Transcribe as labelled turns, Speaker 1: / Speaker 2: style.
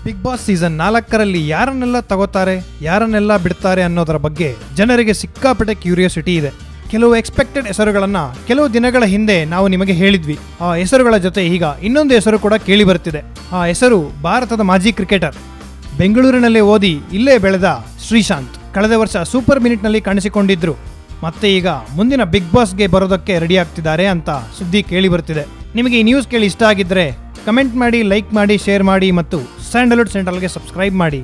Speaker 1: Big boss season 4ರಲ್ಲಿ ಯಾರನ್ನೆಲ್ಲ ತಗೋತಾರೆ ಯಾರನ್ನೆಲ್ಲ ಬಿಡ್ತಾರೆ ಅನ್ನೋದರ ಬಗ್ಗೆ ಜನರಿಗೆ ಸಿಕ್ಕಾಪಟ್ಟೆ ಕ್ಯೂರಿಯಾಸಿಟಿ ಇದೆ. ಕೆಲವು ಎಕ್ಸ್ಪೆಕ್ಟೆಡ್ ಹೆಸರುಗಳನ್ನು ಕೆಲವು ದಿನಗಳ ಹಿಂದೆ ನಾವು ನಿಮಗೆ ಹೇಳಿದ್ವಿ. ಆ ಹೆಸರುಗಳ ಜೊತೆ ಈಗ ಇನ್ನೊಂದು ಹೆಸರು ಕೂಡ ಕೇಳಿ ಬರ್ತಿದೆ. ಆ ಹೆಸರು ಭಾರತದ ಮಾಜಿ ಕ್ರಿಕೆಟರ್, ಬೆಂಗಳೂರಿನಲ್ಲೇ ಓದಿ ಇಲ್ಲೇ ಬೆಳೆದ ಶ್ರೀಶಾಂತ್. ಕಳೆದ ವರ್ಷ ಸೂಪರ್ ಮಿನಿಟ್ನಲ್ಲಿ ಕಾಣಿಸಿಕೊಂಡಿದ್ರು. ಮತ್ತೆ ಈಗ ಮುಂದಿನ ಬಿಗ್ ಬಾಸ್ಗೆ ಬರೋದಕ್ಕೆ ರೆಡಿ ಆಗ್ತಿದ್ದಾರೆ ಅಂತ ಸುದ್ದಿ ಕೇಳಿ ಬರ್ತಿದೆ. ನಿಮಗೆ ಈ ನ್ಯೂಸ್ ಕೇಳಿ ಇಷ್ಟ ಆಗಿದ್ರೆ ಕಮೆಂಟ್ ಮಾಡಿ, ಲೈಕ್ ಮಾಡಿ, ಶೇರ್ ಮಾಡಿ ಮತ್ತು ಸ್ಯಾಂಡಲ್ವುಡ್ ಸೆಂಟ್ರಲ್ಗೆ ಸಬ್ಸ್ಕ್ರೈಬ್ ಮಾಡಿ.